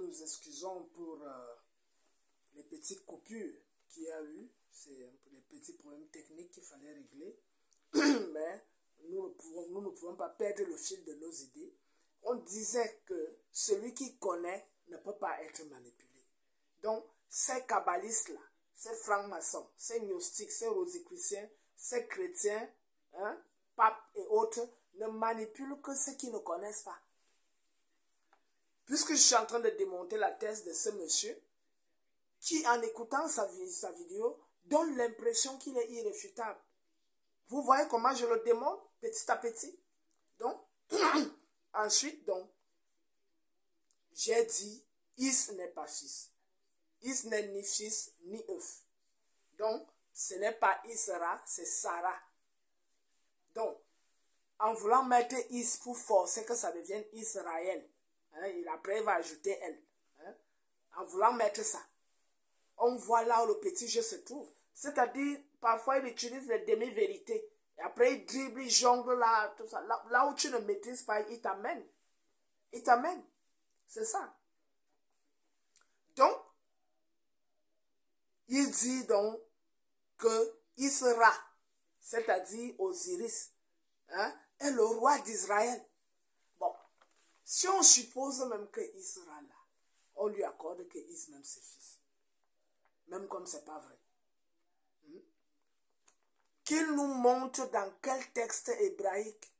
nous excusons pour les petites coupures qu'il y a eu. C'est les petits problèmes techniques qu'il fallait régler. Mais nous ne pouvons pas perdre le fil de nos idées. On disait que celui qui connaît ne peut pas être manipulé. Donc, ces kabbalistes-là, ces francs-maçons, ces gnostiques, ces rosicruciens, ces chrétiens, hein, papes et autres, ne manipulent que ceux qui ne connaissent pas. Puisque je suis en train de démonter la thèse de ce monsieur, qui en écoutant sa vidéo, donne l'impression qu'il est irréfutable. Vous voyez comment je le démonte petit à petit. Donc, ensuite, donc, j'ai dit, Is n'est pas fils. Is n'est ni fils ni œuf. Donc, ce n'est pas Isra, c'est Sarah. Donc, en voulant mettre Is pour forcer que ça devienne Israël, hein, et après il va ajouter elle. Hein, en voulant mettre ça, on voit là où le petit jeu se trouve. C'est-à-dire, parfois il utilise les demi-vérités. Et après il dribble, il jongle là, tout ça. Là où tu ne maîtrises pas, il t'amène. Il t'amène. C'est ça. Donc, il dit donc que Isra, c'est-à-dire Osiris, hein, est le roi d'Israël. Bon, si on suppose même que Isra là, on lui accorde que Is même ses fils. Même comme c'est pas vrai. Qu'il nous montre dans quel texte hébraïque,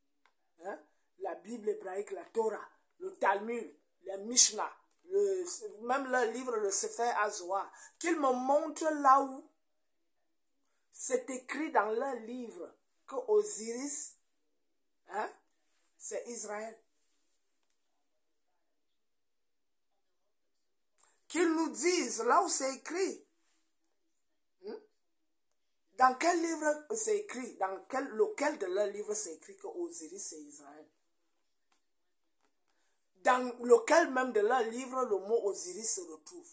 hein, la Bible hébraïque, la Torah, le Talmud, la Mishnah, même le livre, le Sefer Azoa, qu'il me montre là où c'est écrit dans leur livre que Osiris, hein, c'est Israël. Qu'ils nous disent là où c'est écrit. Dans quel livre c'est écrit? Dans lequel de leur livre c'est écrit que Osiris c'est Israël? Dans lequel même de leur livre le mot Osiris se retrouve?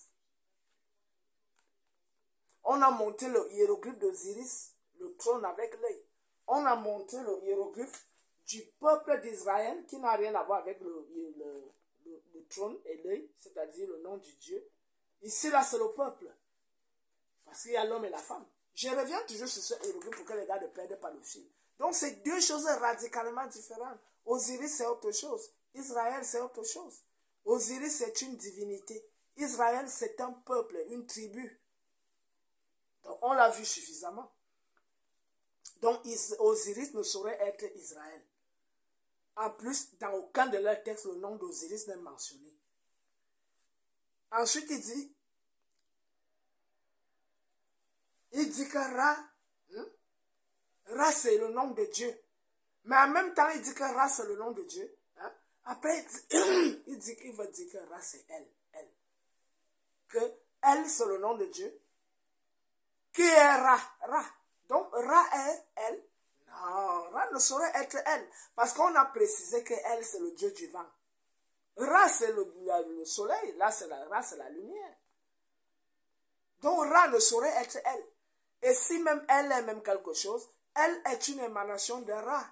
On a monté le hiéroglyphe d'Osiris, le trône avec l'œil. On a monté le hiéroglyphe du peuple d'Israël qui n'a rien à voir avec le trône et l'œil, c'est-à-dire le nom du Dieu. Ici, là, c'est le peuple. Parce qu'il y a l'homme et la femme. Je reviens toujours sur ce hiéroglyphe pour que les gars ne perdent pas le fil. Donc, c'est deux choses radicalement différentes. Osiris, c'est autre chose. Israël, c'est autre chose. Osiris, c'est une divinité. Israël, c'est un peuple, une tribu. Donc, on l'a vu suffisamment. Donc, Osiris ne saurait être Israël. En plus, dans aucun de leurs textes, le nom d'Osiris n'est mentionné. Ensuite, il dit que Ra, c'est le nom de Dieu. Mais en même temps, il dit que Ra, c'est le nom de Dieu. Hein? Après, il dit qu'il va dire que Ra, c'est elle. Que elle, c'est le nom de Dieu. Qui est Ra? Donc, Ra est elle. Non, Ra ne saurait être elle. Parce qu'on a précisé que elle, c'est le Dieu du vent. Ra, c'est le soleil. Là, Ra, c'est la lumière. Donc, Ra ne saurait être elle. Et si même elle est même quelque chose, elle est une émanation de Ra.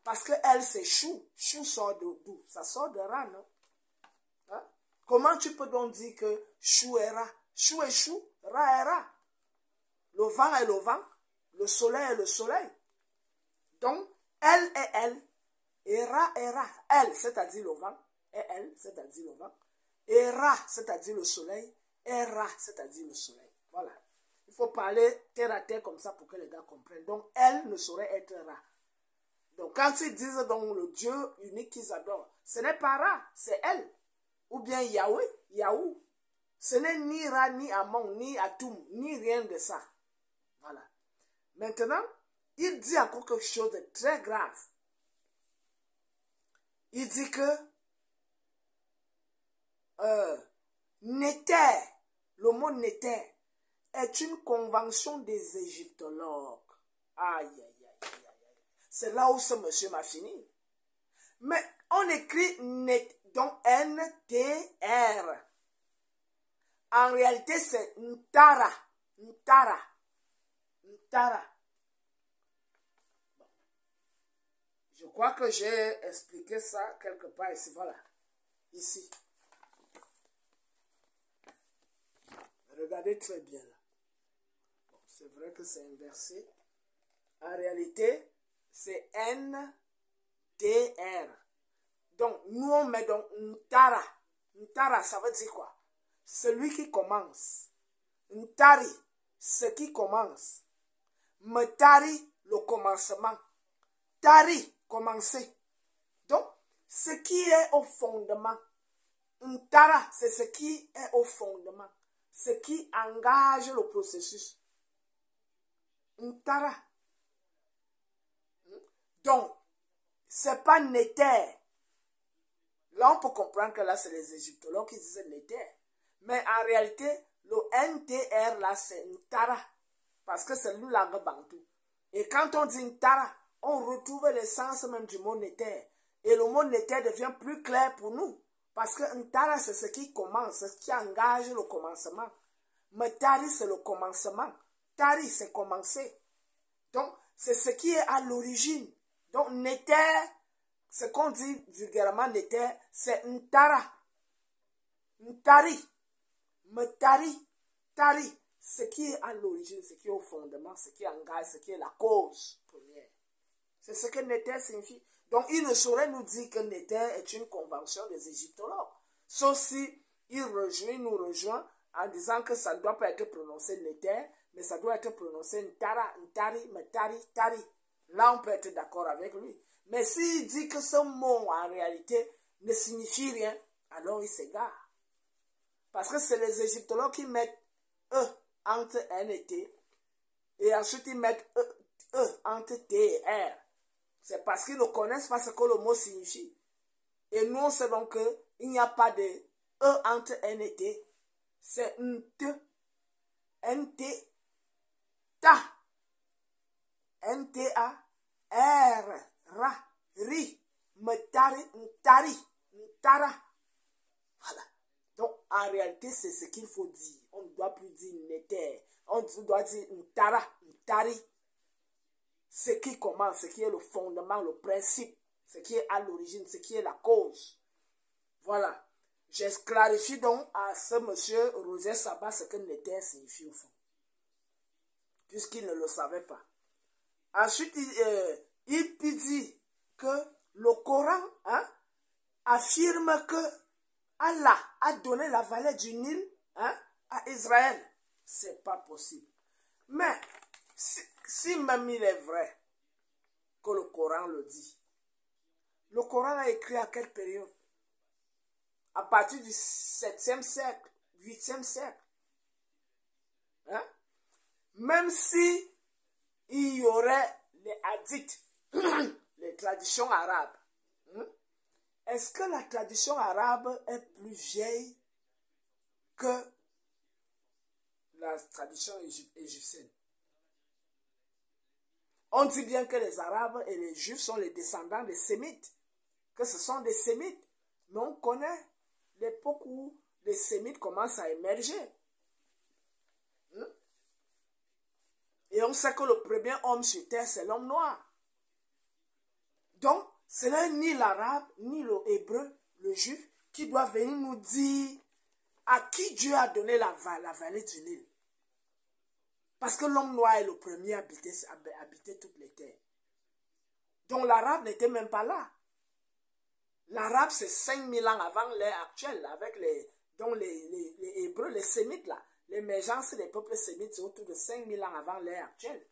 Parce que elle, c'est Chou. Chou sort d'où? Ça sort de Ra, non? Hein? Comment tu peux donc dire que Chou est Ra? Chou est Chou, Ra est Ra. Le vent est le vent, le soleil est le soleil. Donc, elle est elle, et Ra est Ra. Elle, c'est-à-dire le vent, et elle, c'est-à-dire le vent. Et Ra, c'est-à-dire le soleil, et Ra, c'est-à-dire le soleil. Voilà. Il faut parler terre à terre comme ça pour que les gars comprennent. Donc, elle ne saurait être Ra. Donc, quand ils disent donc le Dieu unique qu'ils adorent, ce n'est pas Ra, c'est elle. Ou bien Yahweh, Yahou. Ce n'est ni Ra, ni Amon, ni Atum, ni rien de ça. Voilà. Maintenant, il dit encore quelque chose de très grave. Il dit que Néter, le mot Néter, est une convention des égyptologues. Aïe, aïe, aïe, aïe, aïe. C'est là où ce monsieur m'a fini. Mais on écrit Net, donc N-T-R. En réalité, c'est Ntara. Ntara. Ntara. Bon. Je crois que j'ai expliqué ça quelque part ici. Voilà. Ici. Regardez très bien là. Bon, c'est vrai que c'est inversé. En réalité, c'est N-T-R. Donc, nous on met donc Ntara. Ntara, ça veut dire quoi? Celui qui commence. Ntari, ce qui commence. Metari, le commencement. Tari, commencer. Donc, ce qui est au fondement. Ntara, c'est ce qui est au fondement. Ce qui engage le processus. Ntara. Donc, c'est pas Néter. Là, on peut comprendre que là, c'est les égyptologues qui disent Néter. Mais en réalité, le NTR, là, c'est Ntara. Parce que c'est une langue bantou. Et quand on dit Ntara, on retrouve l'essence même du mot Néter. Et le mot Néter devient plus clair pour nous. Parce que Ntara, c'est ce qui commence, ce qui engage le commencement. Metari, c'est le commencement. Tari, c'est commencer. Donc, c'est ce qui est à l'origine. Donc, Néter, ce qu'on dit vulgairement Néter, c'est Ntara. Ntari. Metari. Tari. Ce qui est à l'origine, ce qui est au fondement, ce qui engage, ce qui est la cause première. C'est ce que Néter signifie. Donc, il ne saurait nous dire que Néter est une convention des égyptologues. Sauf si il nous rejoint en disant que ça ne doit pas être prononcé Néter, mais ça doit être prononcé Ntara, Ntari, Metari, Tari. Là, on peut être d'accord avec lui. Mais s'il dit que ce mot, en réalité, ne signifie rien, alors il s'égare. Parce que c'est les égyptologues qui mettent E entre N et T, et ensuite ils mettent E entre T et R. C'est parce qu'ils ne connaissent pas ce que le mot signifie. Et nous, on sait donc qu'il n'y a pas de E entre N et T. C'est Nt, NT, Ta, NTA, R, Ra, Ri, Metari, Ntari, Ntara. Voilà. Donc, en réalité, c'est ce qu'il faut dire. On ne doit plus dire Néter. On doit dire Ntara, Ntari. Ce qui commence, ce qui est le fondement, le principe, ce qui est à l'origine, ce qui est la cause. Voilà. Je clarifie donc à ce monsieur Roger Sabat ce que Néter signifie au fond. Puisqu'il ne le savait pas. Ensuite, il dit que le Coran affirme que Allah a donné la vallée du Nil à Israël. C'est pas possible. Mais, si même il est vrai que le Coran le dit, le Coran a écrit à quelle période? À partir du 7e siècle, 8e siècle. Même si il y aurait les hadiths, les traditions arabes, est-ce que la tradition arabe est plus vieille que la tradition égyptienne? On dit bien que les Arabes et les Juifs sont les descendants des Sémites, que ce sont des Sémites. Mais on connaît l'époque où les Sémites commencent à émerger. Et on sait que le premier homme sur terre, c'est l'homme noir. Donc, ce n'est ni l'arabe, ni le hébreu, le juif, qui doit venir nous dire à qui Dieu a donné la vallée du Nil. Parce que l'homme noir est le premier à habiter toutes les terres. Donc, l'arabe n'était même pas là. L'arabe, c'est 5000 ans avant l'ère actuelle, avec les hébreux, les sémites là. L'émergence des peuples sémites, c'est autour de 5000 ans avant l'ère actuelle.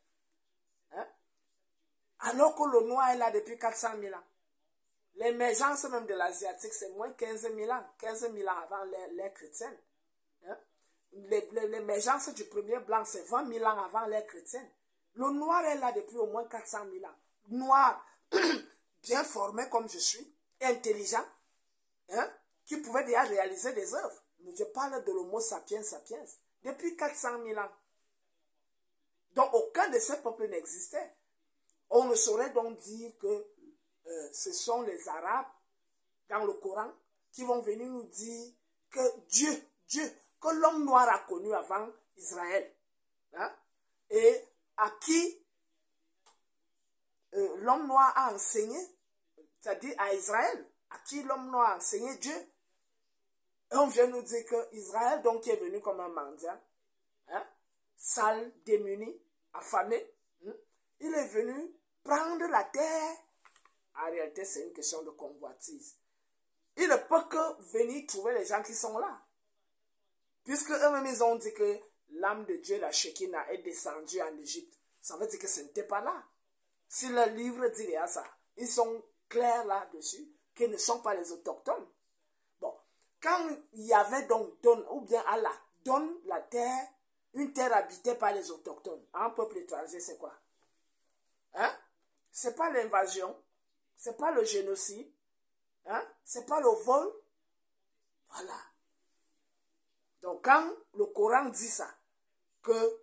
Alors que le noir est là depuis 400 000 ans. L'émergence même de l'asiatique, c'est moins 15 000 ans. 15 000 ans avant l'ère chrétienne. L'émergence du premier blanc, c'est 20 000 ans avant l'ère chrétienne. Le noir est là depuis au moins 400 000 ans. Noir, bien formé comme je suis, intelligent, qui pouvait déjà réaliser des œuvres. Je parle de l'homo sapiens sapiens. Depuis 400 000 ans. Donc, aucun de ces peuples n'existait. On ne saurait donc dire que ce sont les Arabes, dans le Coran, qui vont venir nous dire que Dieu, que l'homme noir a connu avant Israël, et à qui l'homme noir a enseigné, c'est-à-dire à Israël, à qui l'homme noir a enseigné Dieu. Et on vient nous dire que Israël, donc, qui est venu comme un mendiant, hein, sale, démuni, affamé, il est venu prendre la terre. En réalité, c'est une question de convoitise. Il ne peut que venir trouver les gens qui sont là. Puisque eux-mêmes, ils ont dit que l'âme de Dieu, la Shekinah, est descendue en Égypte. Ça veut dire que ce n'était pas là. Si le livre dit ça, ils sont clairs là-dessus, qu'ils ne sont pas les autochtones. Bon, quand il y avait donc donne, ou bien Allah donne la terre, une terre habitée par les autochtones, un peuple étranger, c'est quoi? Hein? C'est pas l'invasion, c'est pas le génocide, hein? C'est pas le vol. Voilà. Donc quand le Coran dit ça, que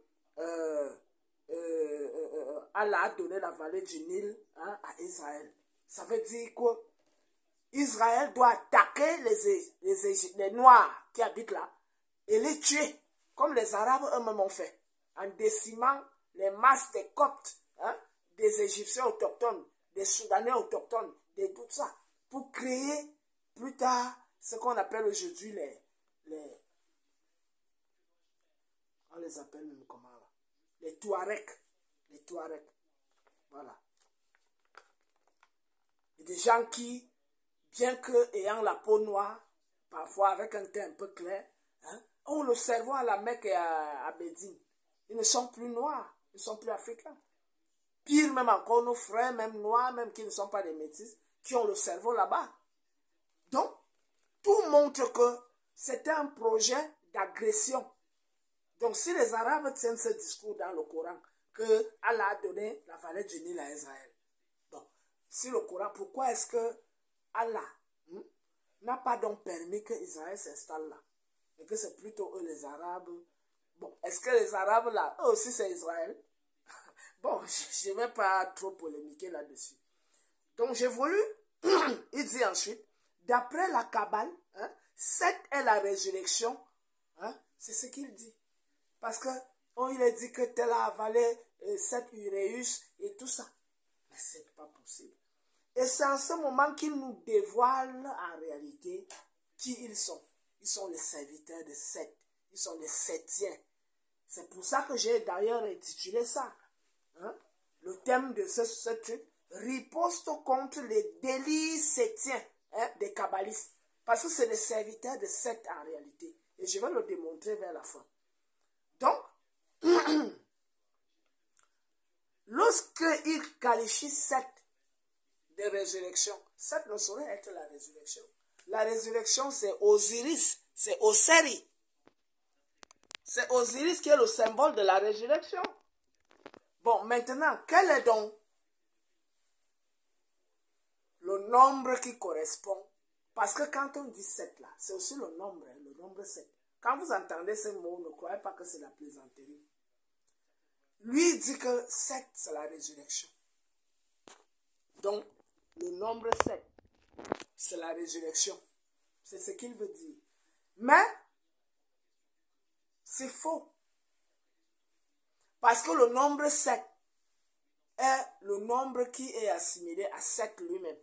Allah a donné la vallée du Nil, hein, à Israël, ça veut dire que Israël doit attaquer les Noirs qui habitent là et les tuer, comme les Arabes eux-mêmes ont fait, en décimant les masses des Coptes, hein, des Égyptiens autochtones, des Soudanais autochtones, de tout ça, pour créer plus tard ce qu'on appelle aujourd'hui on les appelle même comment là? Les Touaregs. Les Touaregs. Voilà. Et des gens qui, bien que ayant la peau noire, parfois avec un teint un peu clair, hein, ont le cerveau à la Mecque et à Médine. Ils ne sont plus noirs, ils ne sont plus africains. Pire même encore, nos frères, même noirs, même qui ne sont pas des métis, qui ont le cerveau là-bas. Donc, tout montre que c'était un projet d'agression. Donc, si les Arabes tiennent ce discours dans le Coran, que Allah a donné la vallée du Nil à Israël. Bon, si le Coran, pourquoi est-ce que Allah n'a pas donc permis que Israël s'installe là? Et que c'est plutôt eux les Arabes. Bon, est-ce que les Arabes là, eux aussi c'est Israël? Bon, je ne vais pas trop polémiquer là-dessus. Donc, j'ai voulu, il dit ensuite, d'après la Kabbale, hein, 7 est la résurrection. Hein, c'est ce qu'il dit. Parce que il a dit que tel a avalé 7 Uréus et tout ça. Mais ce n'est pas possible. Et c'est en ce moment qu'il nous dévoile en réalité qui ils sont. Ils sont les serviteurs de 7. Ils sont les septiens. C'est pour ça que j'ai d'ailleurs intitulé ça. Hein? Le thème de ce truc, riposte contre les délits septiens, hein, des kabbalistes. Parce que c'est les serviteurs de 7 en réalité. Et je vais le démontrer vers la fin. Donc, lorsqu'il qualifie 7 de résurrection, 7 ne saurait être la résurrection. La résurrection, c'est Osiris, c'est Osiri. C'est Osiris qui est le symbole de la résurrection. Bon, maintenant, quel est donc le nombre qui correspond? Parce que quand on dit 7 là, c'est aussi le nombre 7. Quand vous entendez ce mot, ne croyez pas que c'est la plaisanterie. Lui dit que 7, c'est la résurrection. Donc, le nombre 7, c'est la résurrection. C'est ce qu'il veut dire. Mais, c'est faux. Parce que le nombre 7 est le nombre qui est assimilé à 7 lui-même.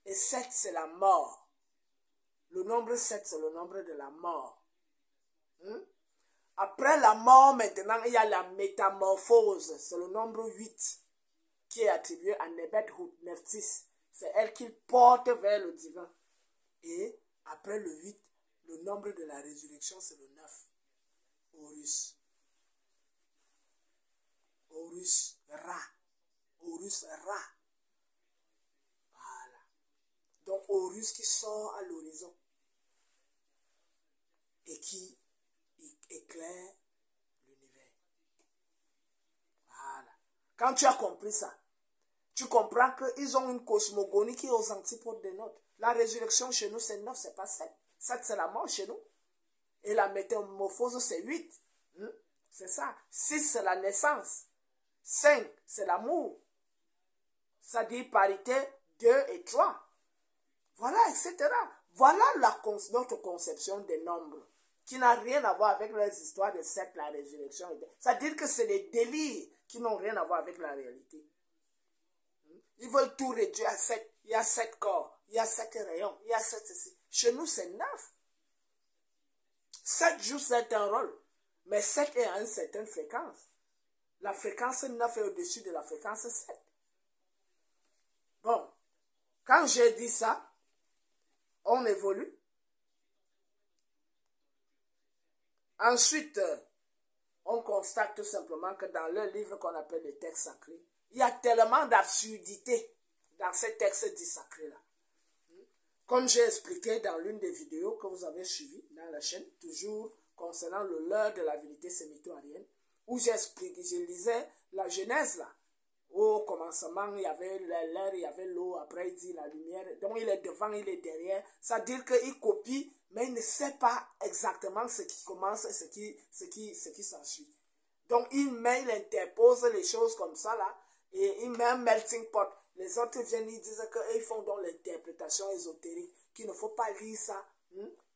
Et 7, c'est la mort. Le nombre 7, c'est le nombre de la mort. Après la mort, maintenant, il y a la métamorphose. C'est le nombre 8 qui est attribué à Nebet-Hut, Nephthys. C'est elle qu'il porte vers le divin. Et après le 8, le nombre de la résurrection, c'est le 9. Horus. Horus Ra. Horus Ra. Voilà. Donc Horus qui sort à l'horizon et qui éclaire l'univers. Voilà. Quand tu as compris ça, tu comprends qu'ils ont une cosmogonie qui est aux antipodes des nôtres. La résurrection chez nous, c'est 9, c'est pas 7. 7, c'est la mort chez nous. Et la métamorphose, c'est 8. C'est ça. 6, c'est la naissance. 5, c'est l'amour. Ça dit parité 2 et 3. Voilà, etc. Voilà notre conception des nombres, qui n'a rien à voir avec les histoires de 7, la résurrection. C'est-à-dire que c'est des délires qui n'ont rien à voir avec la réalité. Ils veulent tout réduire à 7. Il y a 7 corps, il y a 7 rayons, il y a 7 ceci. Chez nous, c'est 9. 7 jours, c'est un rôle. Mais 7 est à une certaine fréquence. La fréquence 9 est au-dessus de la fréquence 7. Bon, quand j'ai dit ça, on évolue. Ensuite, on constate tout simplement que dans le livre qu'on appelle les textes sacrés, il y a tellement d'absurdités dans ces textes dits sacrés-là. Comme j'ai expliqué dans l'une des vidéos que vous avez suivies dans la chaîne, toujours concernant le leurre de la vérité sémito-arienne, où j'explique, je lisais la Genèse là. Au commencement, il y avait l'air, il y avait l'eau, après il dit la lumière. Donc il est devant, il est derrière. Ça veut dire qu'il copie, mais il ne sait pas exactement ce qui commence et ce qui s'ensuit. Donc il interpose les choses comme ça là, et il met un melting pot. Les autres viennent, ils disent qu'ils font donc l'interprétation ésotérique, qu'il ne faut pas lire ça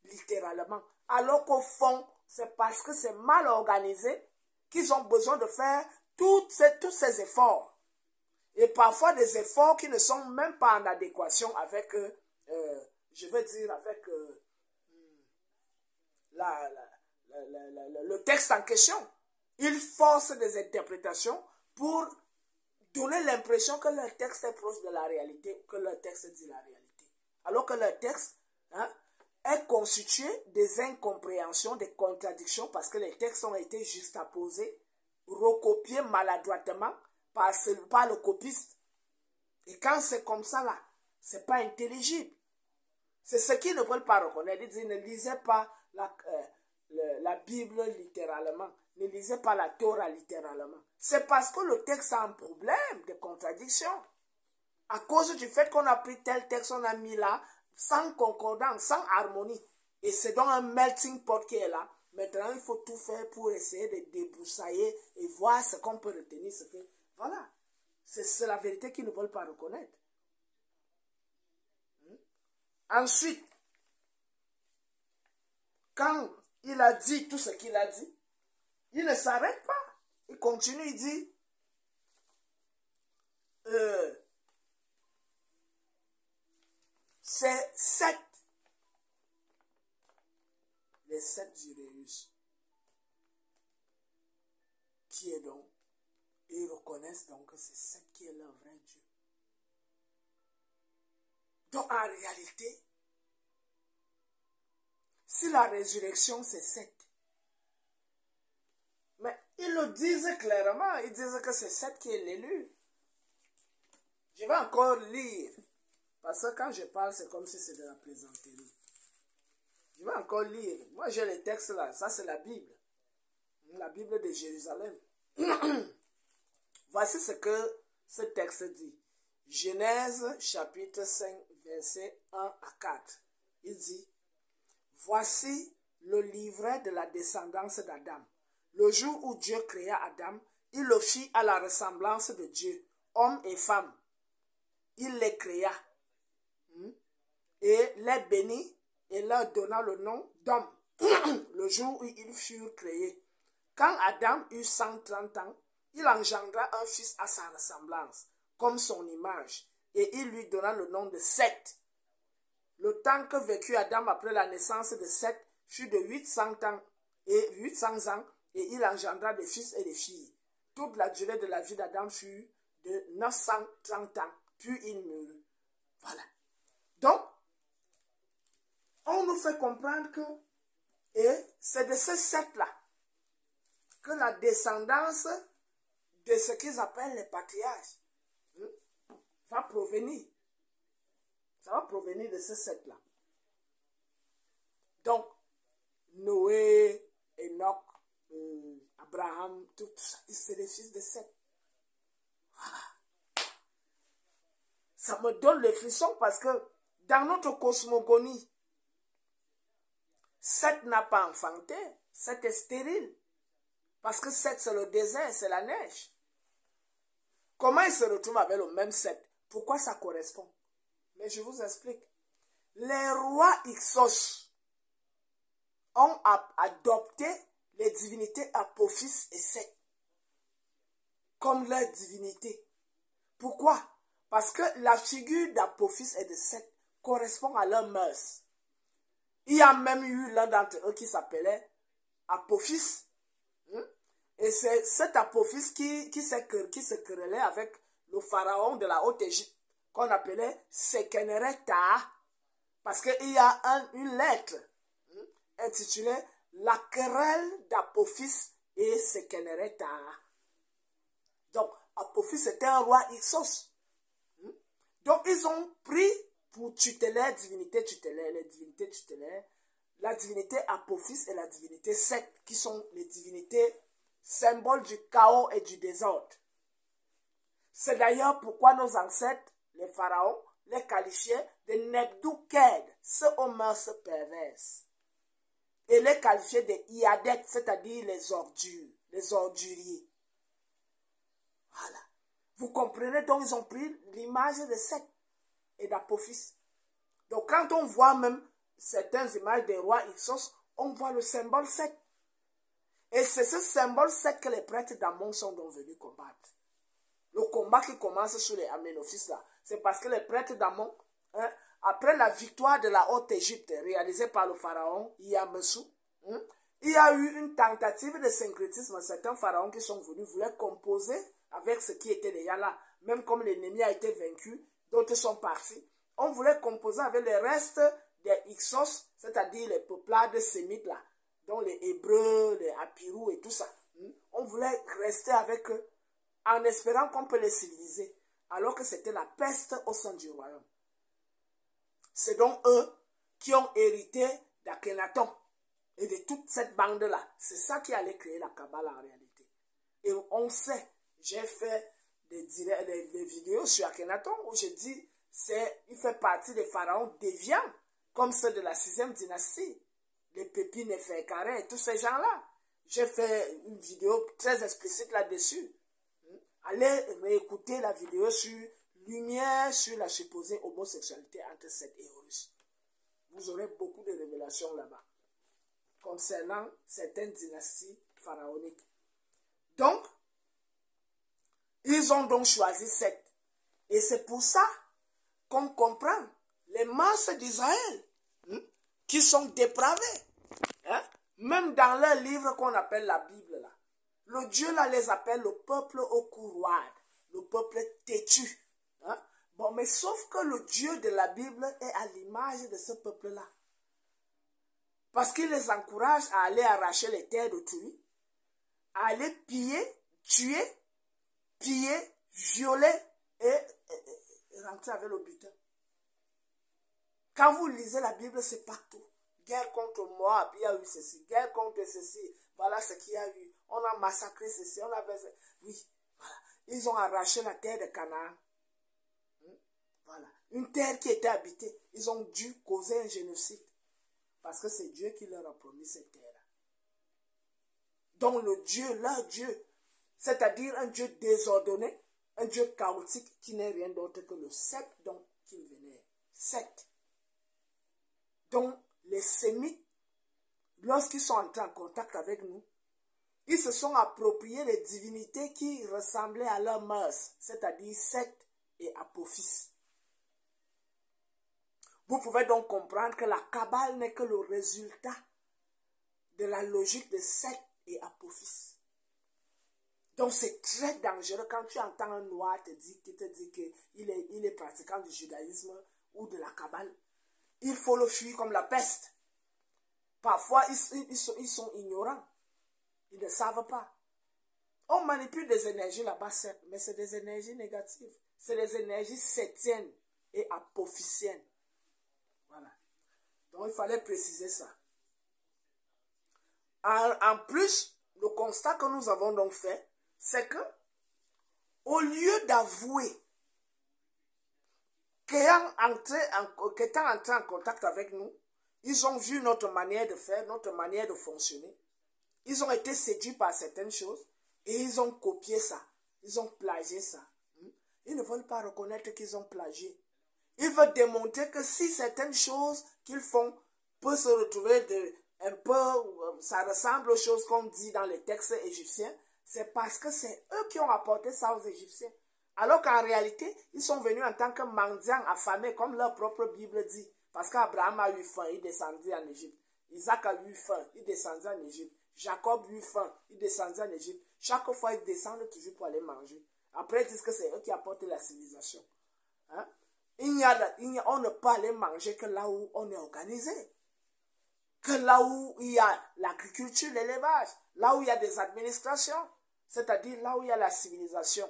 littéralement. Alors qu'au fond, c'est parce que c'est mal organisé qu'ils ont besoin de faire tous ces efforts. Et parfois des efforts qui ne sont même pas en adéquation avec, je veux dire, avec le texte en question. Ils forcent des interprétations pour donner l'impression que leur texte est proche de la réalité, que leur texte dit la réalité. Alors que leur texte est constitué des incompréhensions, des contradictions, parce que les textes ont été juxtaposés, recopiés maladroitement par le copiste. Et quand c'est comme ça là, c'est pas intelligible. C'est ce qu'ils ne veulent pas reconnaître. Ils disent, ne lisez pas la Bible littéralement. Ne lisez pas la Torah littéralement. C'est parce que le texte a un problème de contradiction. À cause du fait qu'on a pris tel texte, on a mis là, sans concordance, sans harmonie. Et c'est donc un melting pot qui est là. Maintenant, il faut tout faire pour essayer de débroussailler et voir ce qu'on peut retenir. Voilà. C'est la vérité qu'ils ne veulent pas reconnaître. Ensuite, quand il a dit tout ce qu'il a dit, il ne s'arrête pas. Il continue, il dit, c'est 7. Les 7 Juréus. Qui est donc? Ils reconnaissent donc que c'est 7 qui est leur vrai Dieu. Donc en réalité, si la résurrection c'est 7, mais ils le disent clairement, ils disent que c'est 7 qui est l'élu. Je vais encore lire, parce que quand je parle, c'est comme si c'était de la plaisanterie. Je vais encore lire. Moi j'ai les textes là, ça c'est la Bible de Jérusalem. Voici ce que ce texte dit. Genèse chapitre 5, versets 1 à 4. Il dit, voici le livret de la descendance d'Adam. Le jour où Dieu créa Adam, il le fit à la ressemblance de Dieu, homme et femme. Il les créa et les bénit et leur donna le nom d'homme le jour où ils furent créés. Quand Adam eut 130 ans, il engendra un fils à sa ressemblance, comme son image, et il lui donna le nom de Seth. Le temps que vécut Adam après la naissance de Seth fut de 800 ans, et il engendra des fils et des filles. Toute la durée de la vie d'Adam fut de 930 ans, puis il mourut. Voilà. Donc, on nous fait comprendre que, et c'est de ce Seth-là, que la descendance de ce qu'ils appellent les patriarches va provenir. Ça va provenir de ce Seth-là. Donc, Noé, Enoch, Abraham, tout ça, c'est les fils de Seth. Voilà. Ça me donne le frisson parce que dans notre cosmogonie, Seth n'a pas enfanté, Seth est stérile. Parce que Seth, c'est le désert, c'est la neige. Comment il se retrouve avec le même Seth? Pourquoi ça correspond? Mais je vous explique. Les rois Ixos ont adopté les divinités Apophis et Seth comme leur divinité. Pourquoi? Parce que la figure d'Apophis et de Seth correspond à leurs mœurs. Il y a même eu l'un d'entre eux qui s'appelait Apophis. Et c'est cet Apophis qui se querellait avec le pharaon de la Haute-Égypte, qu'on appelait Sekenereta, parce qu'il y a une lettre intitulée La querelle d'Apophis et Sekenereta. Donc, Apophis était un roi Ixos. Donc, ils ont pris pour tutélaire, divinité tutélaire, les divinités tutélaires, la divinité Apophis et la divinité Set, qui sont les divinités symboles du chaos et du désordre. C'est d'ailleurs pourquoi nos ancêtres, les pharaons, les qualifiaient de Nebdouked, ceux aux mœurs perverses. Et les qualifiaient de Iadet, c'est-à-dire les ordures, les orduriers. Voilà. Vous comprenez, donc ils ont pris l'image de Set et d'Apophis. Donc quand on voit même certaines images des rois Ixos, on voit le symbole Set. Et c'est ce symbole Set que les prêtres d'Amon sont donc venus combattre. Le combat qui commence sur les Aménophis là, c'est parce que les prêtres d'Amon, après la victoire de la Haute-Égypte réalisée par le pharaon Iamessou, il y a eu une tentative de syncrétisme. Certains pharaons qui sont venus voulaient composer avec ce qui était déjà là. Même comme l'ennemi a été vaincu, d'autres sont partis. On voulait composer avec les restes des Ixos, c'est-à-dire les peuplades sémites là, dont les Hébreux, les Apirous et tout ça. On voulait rester avec eux en espérant qu'on peut les civiliser, alors que c'était la peste au sein du royaume. C'est donc eux qui ont hérité d'Akhenaton et de toute cette bande-là. C'est ça qui allait créer la Kabbale en réalité. Et on sait, j'ai fait des vidéos sur Akhenaton où je dis il fait partie des pharaons déviants, comme ceux de la 6e dynastie, les Pépi Néferkare et tous ces gens-là. J'ai fait une vidéo très explicite là-dessus. Allez réécouter la vidéo sur Lumière sur la supposée homosexualité entre Seth et Horus. Vous aurez beaucoup de révélations là-bas concernant certaines dynasties pharaoniques. Donc, ils ont donc choisi Seth. Et c'est pour ça qu'on comprend les masses d'Israël qui sont dépravées. Même dans leur livre qu'on appelle la Bible, là, le Dieu là les appelle le peuple au courroide, le peuple têtu. Bon, mais sauf que le Dieu de la Bible est à l'image de ce peuple-là. Parce qu'il les encourage à aller arracher les terres d'autrui, à aller piller, tuer, violer et rentrer avec le butin. Quand vous lisez la Bible, c'est partout. Guerre contre Moab, il y a eu ceci. Guerre contre ceci, voilà ce qu'il y a eu. On a massacré ceci, on a... Oui, voilà. Ils ont arraché la terre de Canaan. Voilà. Une terre qui était habitée. Ils ont dû causer un génocide. Parce que c'est Dieu qui leur a promis cette terre. Donc le Dieu, leur Dieu, c'est-à-dire un Dieu désordonné, un Dieu chaotique qui n'est rien d'autre que le Seth dont il venait. Seth. Donc les Sémites, lorsqu'ils sont entrés en contact avec nous, ils se sont appropriés les divinités qui ressemblaient à leurs mœurs, c'est-à-dire Seth et Apophis. Vous pouvez donc comprendre que la Kabbale n'est que le résultat de la logique de Seth et Apophis. Donc c'est très dangereux quand tu entends un noir qui te dit qu'il est pratiquant du judaïsme ou de la Kabbale. Il faut le fuir comme la peste. Parfois, ils sont ignorants. Ils ne savent pas. On manipule des énergies là-bas, mais c'est des énergies négatives. C'est des énergies septiennes et apophiciennes. Voilà. Donc, il fallait préciser ça. En plus, le constat que nous avons donc fait, c'est que, au lieu d'avouer qu'étant entrés en contact avec nous, ils ont vu notre manière de faire, notre manière de fonctionner. Ils ont été séduits par certaines choses et ils ont copié ça. Ils ont plagié ça. Ils ne veulent pas reconnaître qu'ils ont plagié. Ils veulent démontrer que si certaines choses qu'ils font peuvent se retrouver un peu, ça ressemble aux choses qu'on dit dans les textes égyptiens, c'est parce que c'est eux qui ont apporté ça aux Égyptiens. Alors qu'en réalité, ils sont venus en tant que mendiants affamés, comme leur propre Bible dit. Parce qu'Abraham a eu faim, il descendit en Égypte. Isaac a eu faim, il descendit en Égypte. Jacob eut faim. Il descendait en Égypte. Chaque fois, ils descendent toujours pour aller manger. Après, ils disent que c'est eux qui apportent la civilisation. Hein? On ne peut aller manger que là où on est organisé. Que là où il y a l'agriculture, l'élevage. Là où il y a des administrations. C'est-à-dire là où il y a la civilisation.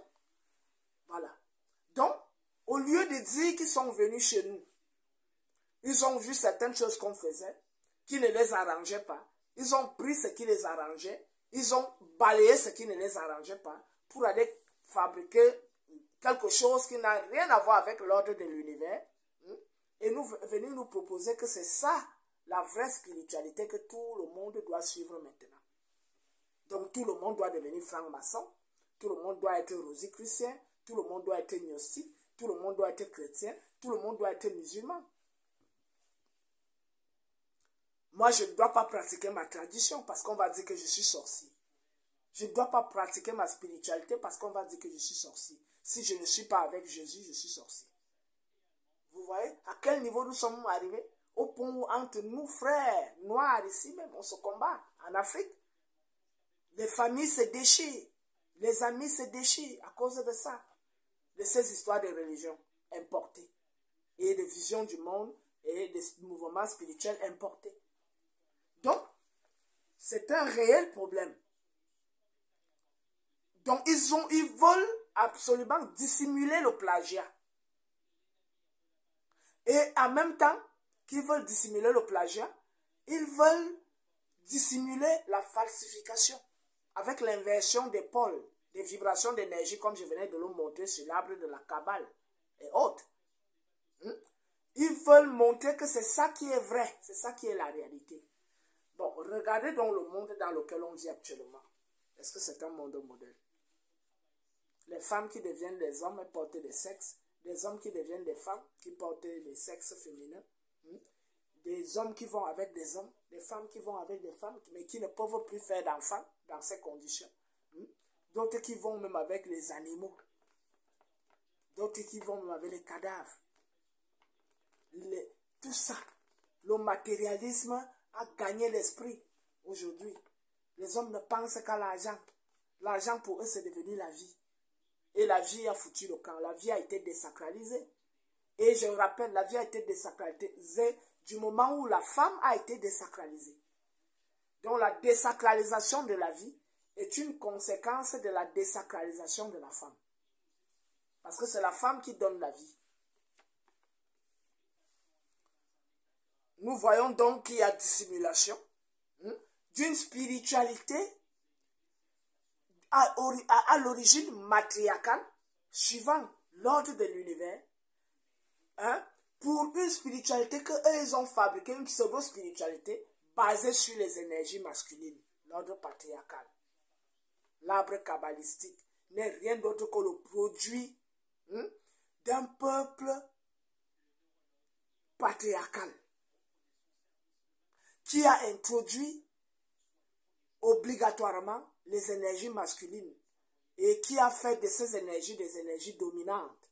Voilà. Donc, au lieu de dire qu'ils sont venus chez nous, ils ont vu certaines choses qu'on faisait, qui ne les arrangeaient pas. Ils ont pris ce qui les arrangeait. Ils ont balayé ce qui ne les arrangeait pas pour aller fabriquer quelque chose qui n'a rien à voir avec l'ordre de l'univers. Et nous venir nous proposer que c'est ça la vraie spiritualité que tout le monde doit suivre maintenant. Donc tout le monde doit devenir franc-maçon, tout le monde doit être rosicrucien, tout le monde doit être gnostique, tout le monde doit être chrétien, tout le monde doit être musulman. Moi, je ne dois pas pratiquer ma tradition parce qu'on va dire que je suis sorcier. Je ne dois pas pratiquer ma spiritualité parce qu'on va dire que je suis sorcier. Si je ne suis pas avec Jésus, je suis sorcier. Vous voyez à quel niveau nous sommes arrivés? Au point où entre nous, frères noirs, ici même, on se combat en Afrique. Les familles se déchirent. Les amis se déchirent à cause de ça. De ces histoires de religion importées. Et de visions du monde et des mouvements spirituels importés. Donc, c'est un réel problème. Donc, ils veulent absolument dissimuler le plagiat. Et en même temps qu'ils veulent dissimuler le plagiat, ils veulent dissimuler la falsification avec l'inversion des pôles, des vibrations d'énergie, comme je venais de le montrer sur l'arbre de la Kabbale et autres. Ils veulent montrer que c'est ça qui est vrai, c'est ça qui est la réalité. Bon, regardez donc le monde dans lequel on vit actuellement. Est-ce que c'est un monde modèle? Les femmes qui deviennent des hommes et portent des sexes, des hommes qui deviennent des femmes qui portent des sexes féminins, des hommes qui vont avec des hommes, des femmes qui vont avec des femmes, mais qui ne peuvent plus faire d'enfants dans ces conditions. D'autres qui vont même avec les animaux, d'autres qui vont même avec les cadavres. Tout ça, le matérialisme a gagné l'esprit aujourd'hui. Les hommes ne pensent qu'à l'argent. L'argent pour eux c'est devenu la vie. Et la vie a foutu le camp. La vie a été désacralisée. Et je rappelle, la vie a été désacralisée du moment où la femme a été désacralisée. Donc la désacralisation de la vie est une conséquence de la désacralisation de la femme. Parce que c'est la femme qui donne la vie. Nous voyons donc qu'il y a dissimulation d'une spiritualité à l'origine matriarcale, suivant l'ordre de l'univers, pour une spiritualité qu'eux ont fabriquée, une pseudo-spiritualité basée sur les énergies masculines, l'ordre patriarcal. L'arbre kabbalistique n'est rien d'autre que le produit d'un peuple patriarcal qui a introduit obligatoirement les énergies masculines et qui a fait de ces énergies des énergies dominantes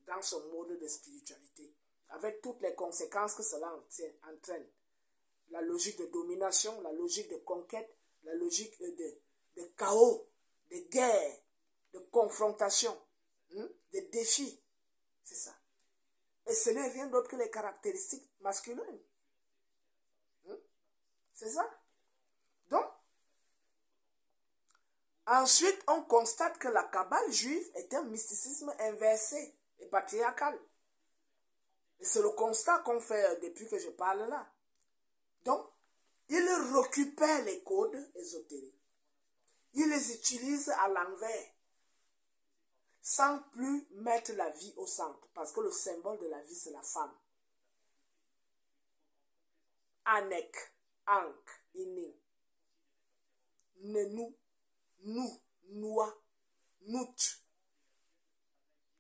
dans son mode de spiritualité, avec toutes les conséquences que cela entraîne. La logique de domination, la logique de conquête, la logique de chaos, de guerre, de confrontation, de défis. C'est ça. Et ce n'est rien d'autre que les caractéristiques masculines. C'est ça. Donc, ensuite, on constate que la Kabbale juive est un mysticisme inversé et patriarcal. Et c'est le constat qu'on fait depuis que je parle là. Donc, ils récupèrent les codes ésotériques. Ils les utilisent à l'envers, sans plus mettre la vie au centre. Parce que le symbole de la vie, c'est la femme. Anek, Ankh, Ining. Nenou, nous, Noua, Nout.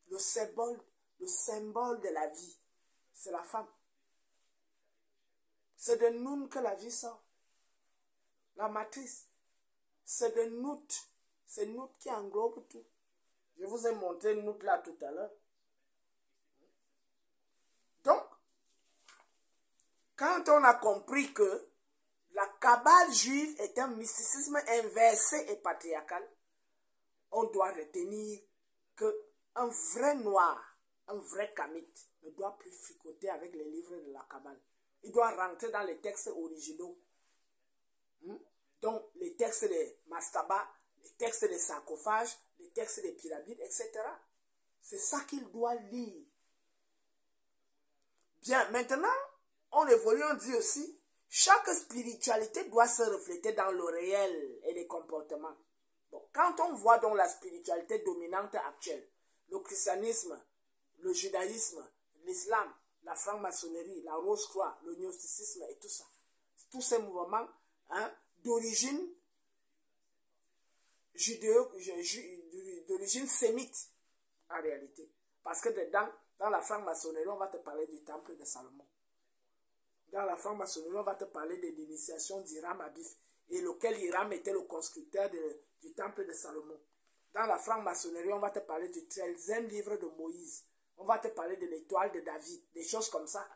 Le symbole de la vie, c'est la femme. C'est de Noun que la vie sort. La matrice. C'est de Nout. C'est Nout qui englobe tout. Je vous ai montré Nout là tout à l'heure. Donc, quand on a compris que la Kabbale juive est un mysticisme inversé et patriarcal. On doit retenir qu'un vrai noir, un vrai kamite, ne doit plus fricoter avec les livres de la Kabbale. Il doit rentrer dans les textes originaux. Donc, les textes des mastabas, les textes des sarcophages, les textes des pyramides, etc. C'est ça qu'il doit lire. Bien, maintenant, on évolue, on dit aussi, chaque spiritualité doit se refléter dans le réel et les comportements. Bon, quand on voit donc la spiritualité dominante actuelle, le christianisme, le judaïsme, l'islam, la franc-maçonnerie, la rose-croix, le gnosticisme et tout ça, tous ces mouvements d'origine d'origine sémite en réalité. Parce que dedans, dans la franc-maçonnerie, on va te parler du temple de Salomon. Dans la franc-maçonnerie, on va te parler de l'initiation d'Hiram Abif, et lequel Hiram était le constructeur du temple de Salomon. Dans la franc-maçonnerie, on va te parler du 13e livre de Moïse. On va te parler de l'étoile de David, des choses comme ça.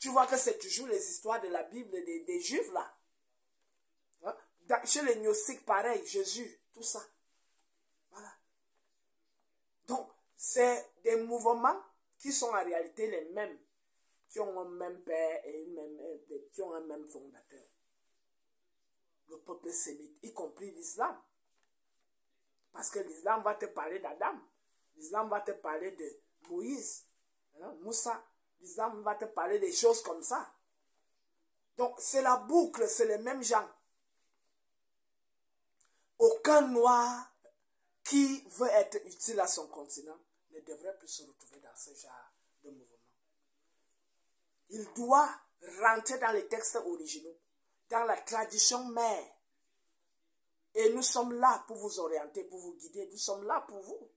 Tu vois que c'est toujours les histoires de la Bible des Juifs là. Chez les gnostiques, pareil, Jésus, tout ça. Voilà. Donc, c'est des mouvements qui sont en réalité les mêmes, qui ont un même père et qui ont un même fondateur. Le peuple sémite, y compris l'islam. Parce que l'islam va te parler d'Adam. L'islam va te parler de Moïse, Moussa. L'islam va te parler des choses comme ça. Donc, c'est la boucle, c'est les mêmes gens. Aucun noir qui veut être utile à son continent ne devrait plus se retrouver dans ce genre de mouvement. Il doit rentrer dans les textes originaux, dans la tradition mère. Et nous sommes là pour vous orienter, pour vous guider. Nous sommes là pour vous.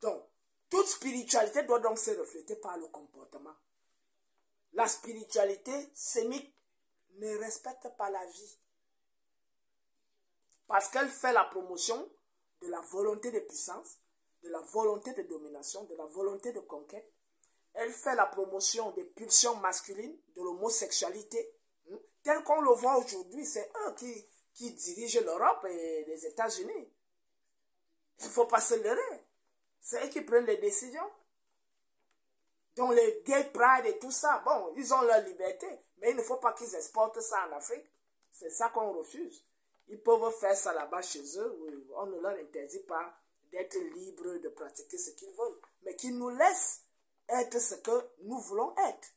Donc, toute spiritualité doit donc se refléter par le comportement. La spiritualité sémite ne respecte pas la vie. Parce qu'elle fait la promotion de la volonté de puissance, de la volonté de domination, de la volonté de conquête. Elle fait la promotion des pulsions masculines, de l'homosexualité. Tel qu'on le voit aujourd'hui, c'est eux qui dirigent l'Europe et les États-Unis. Il ne faut pas se leurrer. C'est eux qui prennent les décisions. Donc les gay pride et tout ça, bon, ils ont leur liberté, mais il ne faut pas qu'ils exportent ça en Afrique. C'est ça qu'on refuse. Ils peuvent faire ça là-bas chez eux, oui. On ne leur interdit pas d'être libres de pratiquer ce qu'ils veulent, mais qu'ils nous laissent être ce que nous voulons être.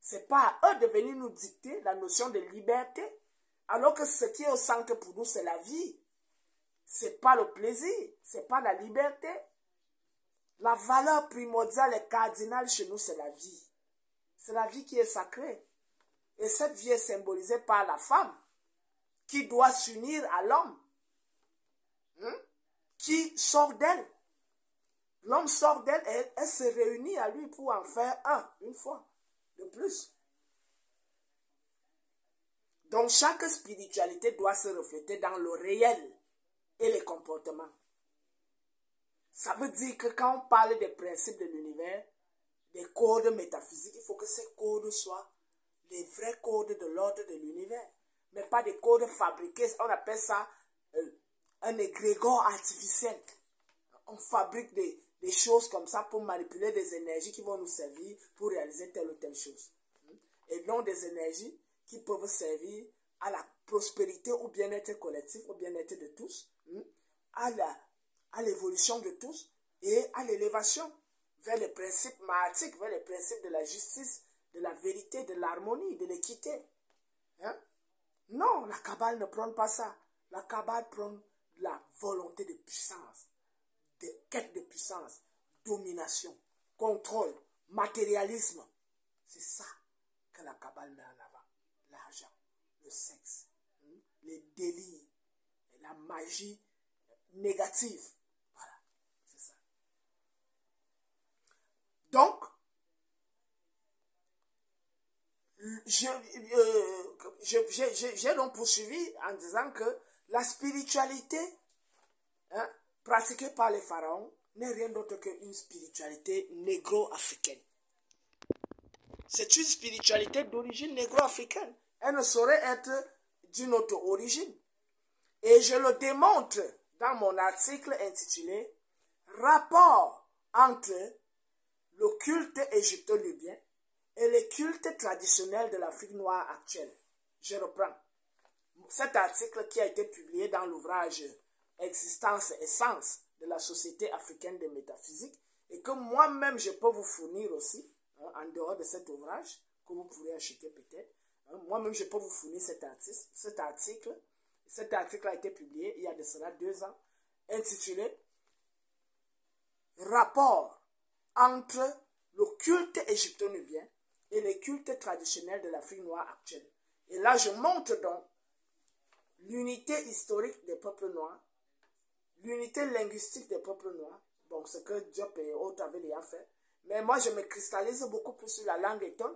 Ce n'est pas à eux de venir nous dicter la notion de liberté, alors que ce qui est au centre pour nous, c'est la vie. Ce n'est pas le plaisir, ce n'est pas la liberté. La valeur primordiale et cardinale chez nous, c'est la vie. C'est la vie qui est sacrée. Et cette vie est symbolisée par la femme, qui doit s'unir à l'homme, qui sort d'elle. L'homme sort d'elle et elle se réunit à lui pour en faire une fois de plus. Donc chaque spiritualité doit se refléter dans le réel et les comportements. Ça veut dire que quand on parle des principes de l'univers, des codes métaphysiques, il faut que ces codes soient les vrais codes de l'ordre de l'univers, mais pas des codes fabriqués. On appelle ça un égrégore artificiel. On fabrique des choses comme ça pour manipuler des énergies qui vont nous servir pour réaliser telle ou telle chose. Et non des énergies qui peuvent servir à la prospérité ou bien-être collectif, au bien-être de tous, à l'évolution de tous et à l'élévation vers les principes maatiques, vers les principes de la justice, de la vérité, de l'harmonie, de l'équité. Non, la Kabbale ne prône pas ça. La Kabbale prône la volonté de puissance, de quête de puissance, domination, contrôle, matérialisme. C'est ça que la Kabbale met en avant. L'argent, le sexe, les délires, la magie négative. Voilà, c'est ça. Donc, j'ai donc poursuivi en disant que la spiritualité pratiquée par les pharaons n'est rien d'autre qu'une spiritualité négro-africaine. C'est une spiritualité d'origine négro-africaine. Elle ne saurait être d'une autre origine. Et je le démontre dans mon article intitulé « Rapport entre le culte égypto-libyen et les cultes traditionnels de l'Afrique noire actuelle ». Je reprends. Cet article qui a été publié dans l'ouvrage « Existence et sens de la Société africaine de métaphysique » et que moi-même je peux vous fournir aussi, en dehors de cet ouvrage, que vous pourrez acheter peut-être. Moi-même je peux vous fournir cet article. Cet article a été publié il y a de cela 2 ans, intitulé « Rapport entre le culte égypto-nubien et les cultes traditionnels de l'Afrique noire actuelle ». Et là, je montre donc l'unité historique des peuples noirs, l'unité linguistique des peuples noirs, bon, ce que Diop et autres avaient déjà fait. Mais moi, je me cristallise beaucoup plus sur la langue étonne,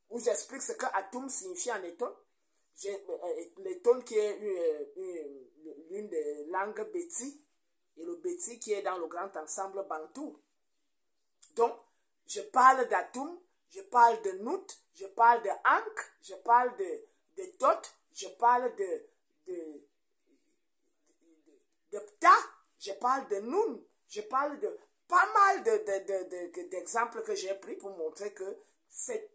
où j'explique ce que Atum signifie en étonne. L'étonne qui est l'une des langues béti, et le béti qui est dans le grand ensemble bantou. Donc, je parle d'Atum, je parle de Nout, je parle de Ankh, je parle de Tot, je parle de Pta, je parle de Noun, je parle de pas mal d'exemples que j'ai pris pour montrer que c'est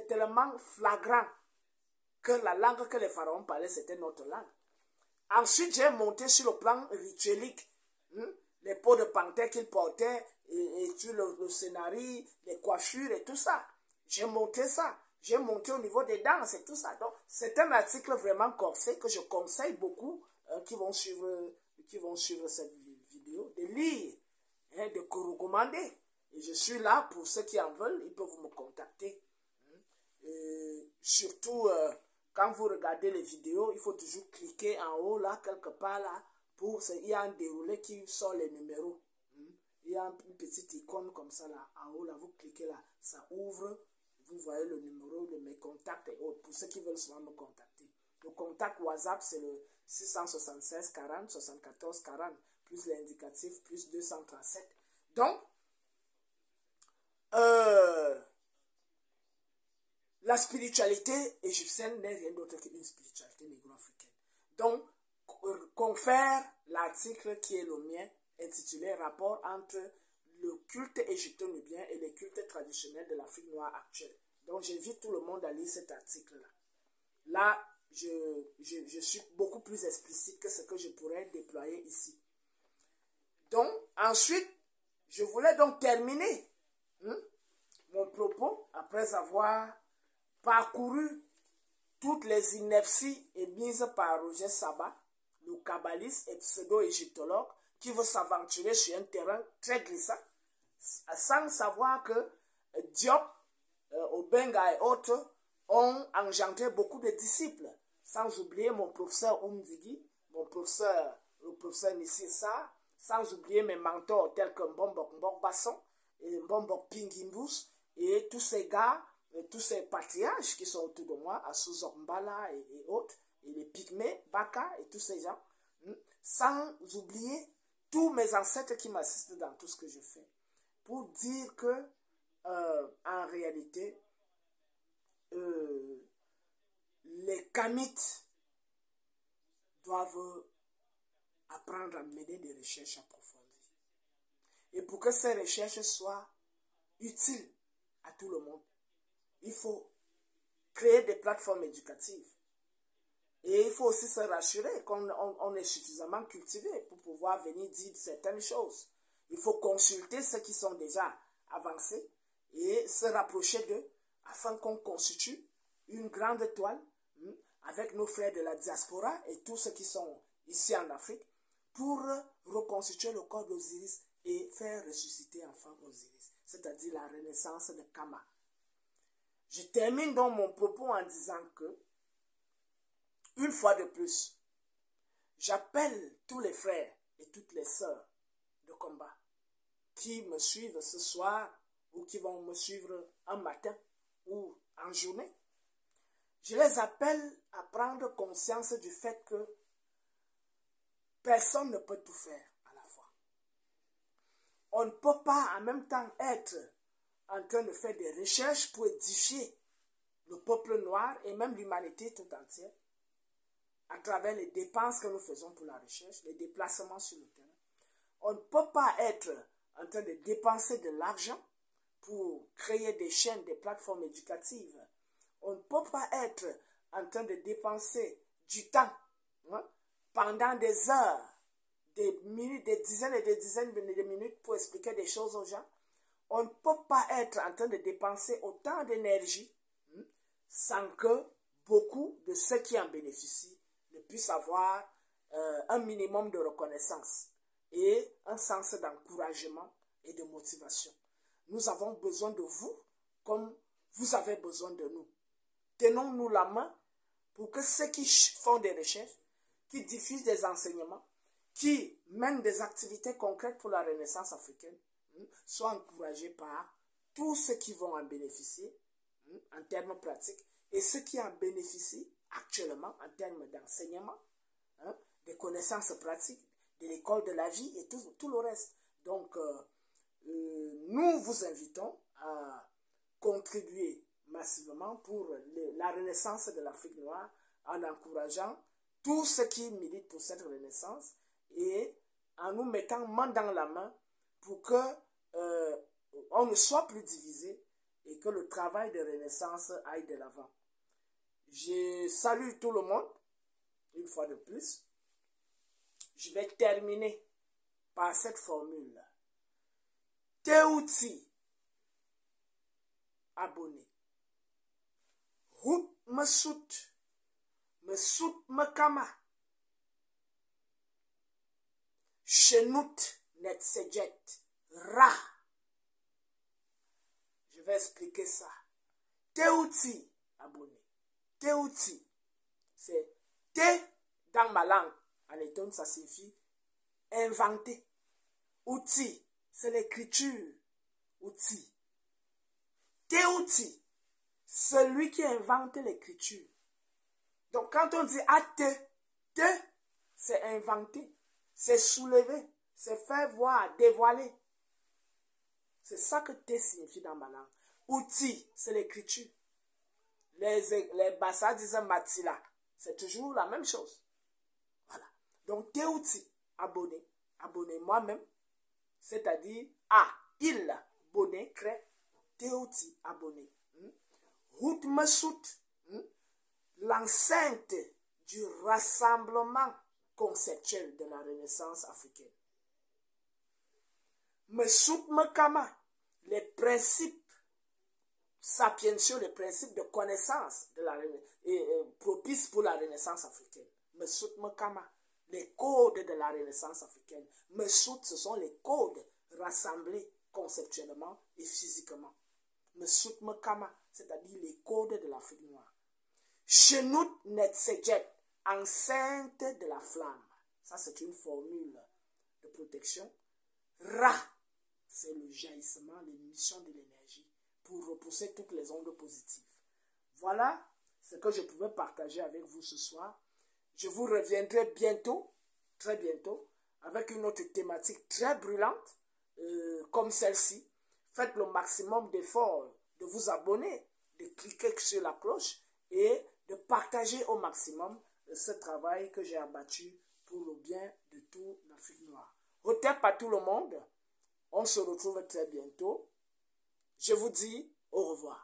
tellement flagrant que la langue que les pharaons parlaient, c'était notre langue. Ensuite, j'ai monté sur le plan rituelique, les peaux de panthère qu'ils portaient, et sur le scénario, les coiffures et tout ça. J'ai monté ça. J'ai monté au niveau des danses et tout ça. Donc, c'est un article vraiment corsé que je conseille beaucoup qui vont suivre cette vidéo, de lire, de recommander. Et je suis là pour ceux qui en veulent, ils peuvent me contacter. Et surtout, quand vous regardez les vidéos, il faut toujours cliquer en haut, là, quelque part, là, il y a un déroulé qui sort les numéros. Il y a une petite icône comme ça, là, en haut, là, vous cliquez là, ça ouvre, vous voyez le numéro de mes contacts et autres, pour ceux qui veulent souvent me contacter. Le contact WhatsApp, c'est le 676 40 74 40, plus l'indicatif, plus 237. Donc, la spiritualité égyptienne n'est rien d'autre qu'une spiritualité négro-africaine. Donc, confère l'article qui est le mien, intitulé « Rapport entre le culte égypto-nubien et les cultes traditionnels de l'Afrique noire actuelle ». Donc, j'invite tout le monde à lire cet article-là. Là, je suis beaucoup plus explicite que ce que je pourrais déployer ici. Donc, ensuite, je voulais donc terminer mon propos après avoir parcouru toutes les inerties émises par Roger Saba, le kabbaliste et pseudo-égyptologue, qui veut s'aventurer sur un terrain très glissant, sans savoir que Diop, Obenga et autres ont engendré beaucoup de disciples, sans oublier mon professeur Oumdigui, le professeur Nissi Sarr, sans oublier mes mentors tels que Mbombok Mbok Basson et Mbombok Pingimbus et tous ces gars, tous ces patriarches qui sont autour de moi, Asuzok Mbala et autres, et les Pygmées, Baka et tous ces gens, sans oublier tous mes ancêtres qui m'assistent dans tout ce que je fais, pour dire que, en réalité, les Kamites doivent apprendre à mener des recherches approfondies. Et pour que ces recherches soient utiles à tout le monde, il faut créer des plateformes éducatives. Et il faut aussi se rassurer qu'on est suffisamment cultivé pour pouvoir venir dire certaines choses. Il faut consulter ceux qui sont déjà avancés et se rapprocher d'eux afin qu'on constitue une grande toile avec nos frères de la diaspora et tous ceux qui sont ici en Afrique pour reconstituer le corps d'Osiris et faire ressusciter enfin Osiris, c'est-à-dire la renaissance de Kama. Je termine donc mon propos en disant que, une fois de plus, j'appelle tous les frères et toutes les sœurs de combat qui me suivent ce soir ou qui vont me suivre un matin ou en journée. Je les appelle à prendre conscience du fait que personne ne peut tout faire à la fois. On ne peut pas en même temps être en train de faire des recherches pour édifier le peuple noir et même l'humanité tout entière à travers les dépenses que nous faisons pour la recherche, les déplacements sur le terrain. On ne peut pas être en train de dépenser de l'argent pour créer des chaînes, des plateformes éducatives. On ne peut pas être en train de dépenser du temps pendant des heures, des minutes, des dizaines et des dizaines de minutes pour expliquer des choses aux gens. On ne peut pas être en train de dépenser autant d'énergie sans que beaucoup de ceux qui en bénéficient ne puissent avoir un minimum de reconnaissance et un sens d'encouragement et de motivation. Nous avons besoin de vous comme vous avez besoin de nous. Tenons-nous la main pour que ceux qui font des recherches, qui diffusent des enseignements, qui mènent des activités concrètes pour la Renaissance africaine, soient encouragés par tous ceux qui vont en bénéficier en termes pratiques et ceux qui en bénéficient actuellement en termes d'enseignement, des connaissances pratiques, de l'école de la vie et tout le reste. Donc, nous vous invitons à contribuer massivement pour la renaissance de l'Afrique noire en encourageant tous ceux qui militent pour cette renaissance et en nous mettant main dans la main pour que on ne soit plus divisé et que le travail de renaissance aille de l'avant. Je salue tout le monde, une fois de plus. Je vais terminer par cette formule. Teuti, abonné. Route me soute me kama. Chenout net sejet. Ra. Je vais expliquer ça. Teuti, abonné. Teuti, c'est T dans ma langue. En étonne, ça signifie inventer. Outil, c'est l'écriture. Outil. Teuti, celui qui invente l'écriture. Donc, quand on dit at, te, c'est inventer, c'est soulever, c'est faire voir, dévoiler. C'est ça que te signifie dans ma langue. Outil, c'est l'écriture. Les Bassa disent matila. C'est toujours la même chose. Voilà. Donc, teuti, abonné. Abonné moi-même. C'est-à-dire, il, bonnet, crée. Teuti, abonné. Route me soute. L'enceinte du rassemblement conceptuel de la Renaissance africaine. Me soute me kama. Les principes sapientiaux, les principes de connaissance de la propices pour la Renaissance africaine. Me soute me kama. Les codes de la Renaissance africaine. Me soute, ce sont les codes rassemblés conceptuellement et physiquement. Me soute me kama, c'est-à-dire les codes de l'Afrique noire. Chenout net sejet, enceinte de la flamme. Ça, c'est une formule de protection. Ra, c'est le jaillissement, l'émission de l'énergie pour repousser toutes les ondes positives. Voilà ce que je pouvais partager avec vous ce soir. Je vous reviendrai bientôt, très bientôt, avec une autre thématique très brûlante, comme celle-ci. Faites le maximum d'efforts de vous abonner, de cliquer sur la cloche et de partager au maximum ce travail que j'ai abattu pour le bien de toute l'Afrique noire. Retep à tout le monde. On se retrouve très bientôt. Je vous dis au revoir.